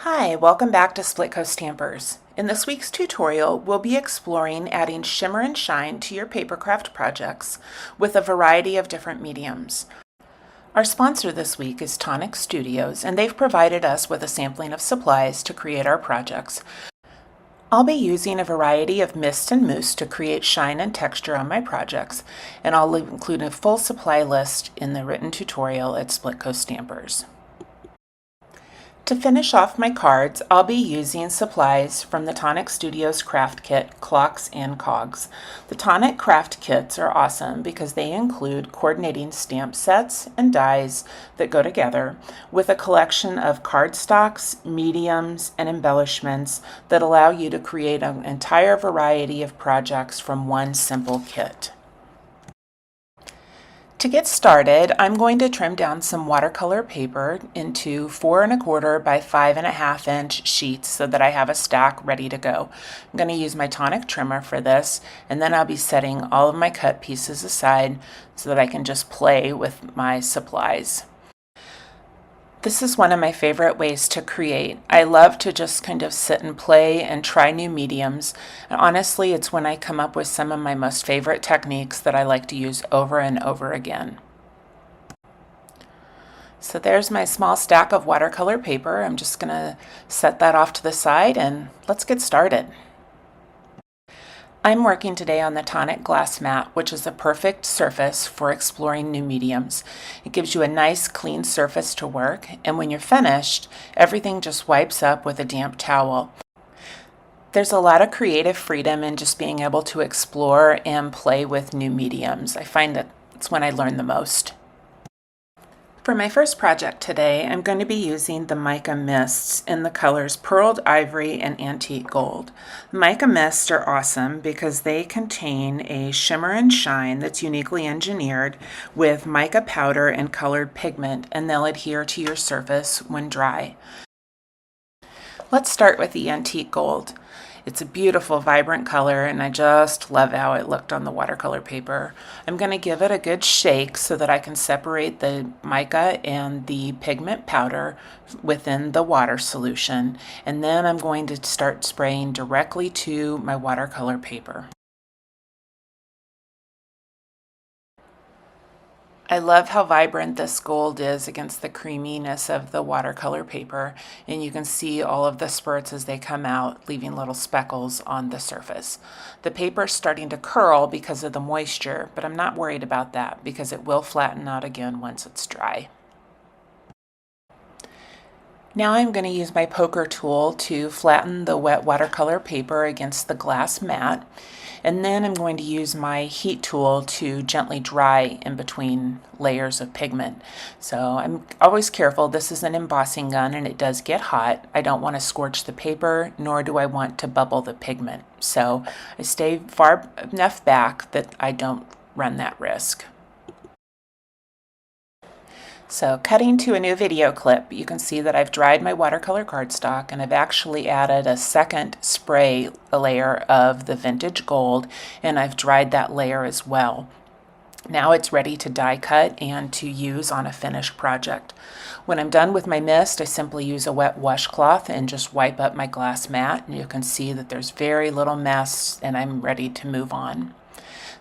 Hi, welcome back to Splitcoaststampers. In this week's tutorial, we'll be exploring adding shimmer and shine to your papercraft projects with a variety of different mediums. Our sponsor this week is Tonic Studios, and they've provided us with a sampling of supplies to create our projects. I'll be using a variety of mist and mousse to create shine and texture on my projects, and I'll include a full supply list in the written tutorial at Splitcoaststampers. To finish off my cards, I'll be using supplies from the Tonic Studios Craft Kit, Clocks, and Cogs. The Tonic Craft Kits are awesome because they include coordinating stamp sets and dies that go together with a collection of cardstocks, mediums, and embellishments that allow you to create an entire variety of projects from one simple kit. To get started, I'm going to trim down some watercolor paper into 4 1/4 by 5 1/2 inch sheets so that I have a stack ready to go. I'm going to use my Tonic trimmer for this, and then I'll be setting all of my cut pieces aside so that I can just play with my supplies. This is one of my favorite ways to create. I love to just kind of sit and play and try new mediums. And honestly, it's when I come up with some of my most favorite techniques that I like to use over and over again. So there's my small stack of watercolor paper. I'm just going to set that off to the side and let's get started. I'm working today on the Tonic glass mat, which is a perfect surface for exploring new mediums. It gives you a nice clean surface to work, and when you're finished, everything just wipes up with a damp towel. There's a lot of creative freedom in just being able to explore and play with new mediums. I find that it's when I learn the most. For my first project today, I'm going to be using the mica mists in the colors Pearled Ivory and Antique Gold. The mica mists are awesome because they contain a shimmer and shine that's uniquely engineered with mica powder and colored pigment, and they'll adhere to your surface when dry. Let's start with the Antique Gold. It's a beautiful, vibrant color, and I just love how it looked on the watercolor paper. I'm going to give it a good shake so that I can separate the mica and the pigment powder within the water solution, and then I'm going to start spraying directly to my watercolor paper. I love how vibrant this gold is against the creaminess of the watercolor paper, and you can see all of the spurts as they come out, leaving little speckles on the surface. The paper is starting to curl because of the moisture, but I'm not worried about that because it will flatten out again once it's dry. Now I'm going to use my poker tool to flatten the wet watercolor paper against the glass mat, and then I'm going to use my heat tool to gently dry in between layers of pigment. So I'm always careful. This is an embossing gun and it does get hot. I don't want to scorch the paper, nor do I want to bubble the pigment. So I stay far enough back that I don't run that risk. So cutting to a new video clip, you can see that I've dried my watercolor cardstock and I've actually added a second spray layer of the vintage gold, and I've dried that layer as well. Now it's ready to die cut and to use on a finished project. When I'm done with my mist, I simply use a wet washcloth and just wipe up my glass mat, and you can see that there's very little mess and I'm ready to move on.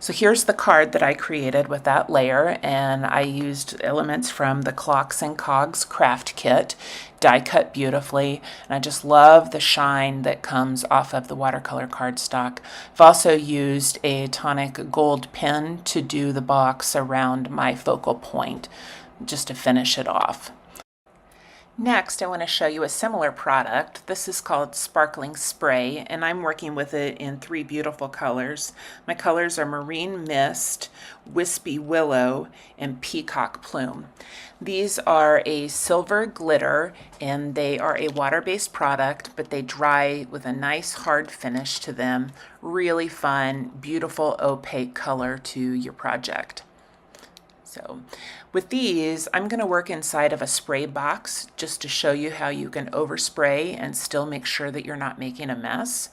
So here's the card that I created with that layer, and I used elements from the Clocks and Cogs craft kit, die cut beautifully, and I just love the shine that comes off of the watercolor cardstock. I've also used a Tonic gold pen to do the box around my focal point, just to finish it off. Next, I want to show you a similar product. This is called Sparkling Spray, and I'm working with it in 3 beautiful colors. My colors are Marine Mist, Wispy Willow, and Peacock Plume. These are a silver glitter, and they are a water-based product, but they dry with a nice hard finish to them. Really fun, beautiful opaque color to your project. So with these, I'm going to work inside of a spray box just to show you how you can overspray and still make sure that you're not making a mess.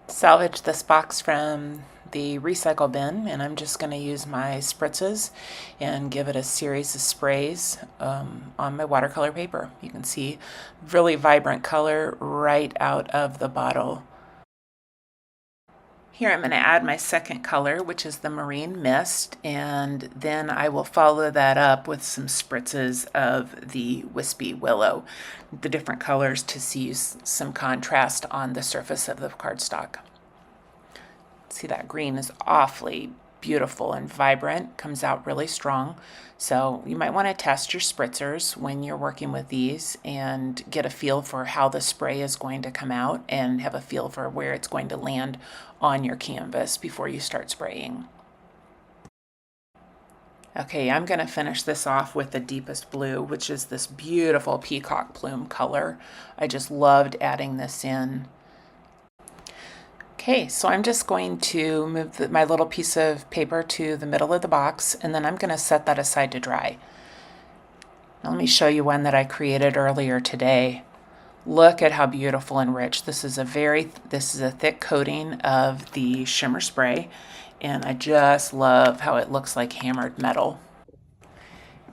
Salvage this box from the recycle bin, and I'm just going to use my spritzes and give it a series of sprays on my watercolor paper. You can see really vibrant color right out of the bottle. Here I'm going to add my second color, which is the Marine Mist, and then I will follow that up with some spritzes of the Wispy Willow, the different colors to see some contrast on the surface of the cardstock. See, that green is awfully beautiful and vibrant, comes out really strong. So you might want to test your spritzers when you're working with these and get a feel for how the spray is going to come out and have a feel for where it's going to land on your canvas before you start spraying. Okay, I'm going to finish this off with the deepest blue, which is this beautiful peacock plume color. I just loved adding this in. Okay, so I'm just going to move my little piece of paper to the middle of the box, and then I'm going to set that aside to dry. Now let me show you one that I created earlier today. Look at how beautiful and rich. This is a thick coating of the Shimmer spray, and I just love how it looks like hammered metal.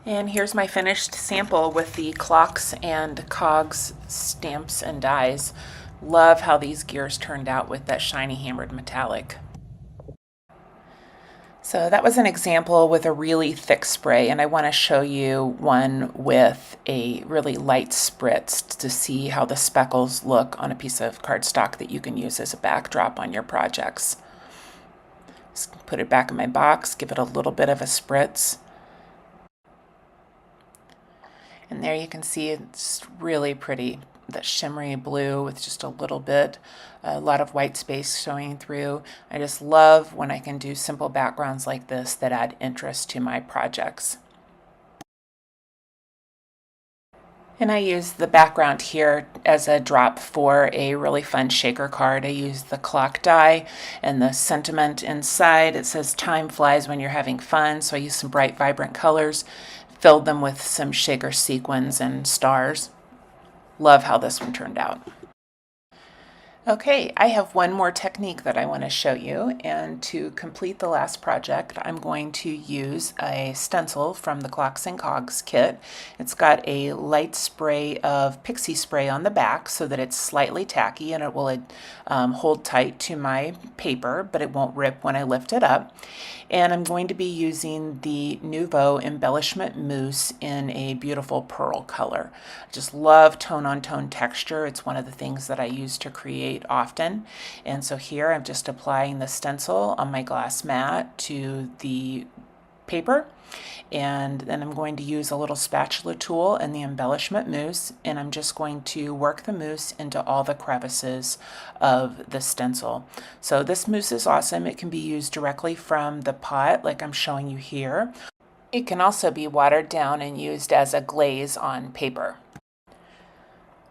And here's my finished sample with the clocks and cogs stamps and dies. Love how these gears turned out with that shiny hammered metallic. So that was an example with a really thick spray, and I want to show you one with a really light spritz to see how the speckles look on a piece of cardstock that you can use as a backdrop on your projects. Just put it back in my box, give it a little bit of a spritz. And there you can see it's really pretty. That shimmery blue with just a lot of white space showing through. I just love when I can do simple backgrounds like this that add interest to my projects. And I use the background here as a drop for a really fun shaker card. I use the clock die and the sentiment inside. It says time flies when you're having fun, so I use some bright vibrant colors, filled them with some shaker sequins and stars. Love how this one turned out. Okay, I have one more technique that I want to show you, and to complete the last project I'm going to use a stencil from the Clocks and Cogs kit. It's got a light spray of pixie spray on the back so that it's slightly tacky and it will hold tight to my paper, but it won't rip when I lift it up. And I'm going to be using the Nouveau Embellishment mousse in a beautiful pearl color. I just love tone-on-tone texture. It's one of the things that I use to create often. And so here I'm just applying the stencil on my glass mat to the paper, and then I'm going to use a little spatula tool and the embellishment mousse, and I'm just going to work the mousse into all the crevices of the stencil. So this mousse is awesome. It can be used directly from the pot like I'm showing you here. It can also be watered down and used as a glaze on paper.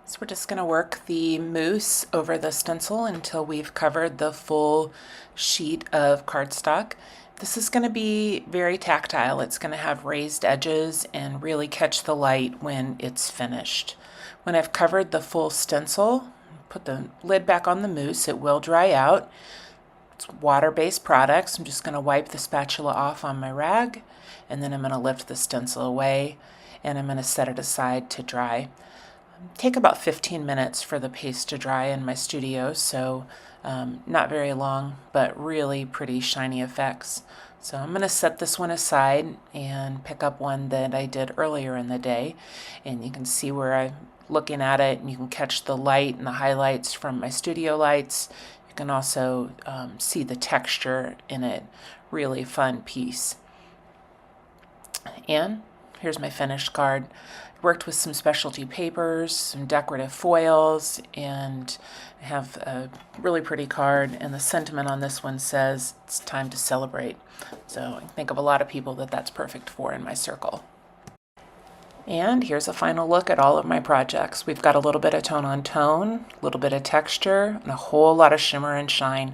So we're just going to work the mousse over the stencil until we've covered the full sheet of cardstock. This is going to be very tactile. It's going to have raised edges and really catch the light when it's finished. When I've covered the full stencil, put the lid back on the mousse. It will dry out. It's water-based products. I'm just going to wipe the spatula off on my rag, and then I'm going to lift the stencil away, and I'm going to set it aside to dry. Take about 15 minutes for the paste to dry in my studio, so not very long, but really pretty shiny effects. So I'm going to set this one aside and pick up one that I did earlier in the day, and you can see where I'm looking at it, and you can catch the light and the highlights from my studio lights. You can also see the texture in it. Really fun piece. And here's my finished card. Worked with some specialty papers, some decorative foils, and I have a really pretty card, and the sentiment on this one says it's time to celebrate. So I think of a lot of people that that's perfect for in my circle. And here's a final look at all of my projects. We've got a little bit of tone on tone, a little bit of texture, and a whole lot of shimmer and shine.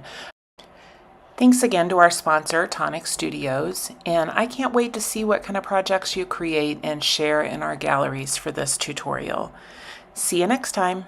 Thanks again to our sponsor, Tonic Studios, and I can't wait to see what kind of projects you create and share in our galleries for this tutorial. See you next time.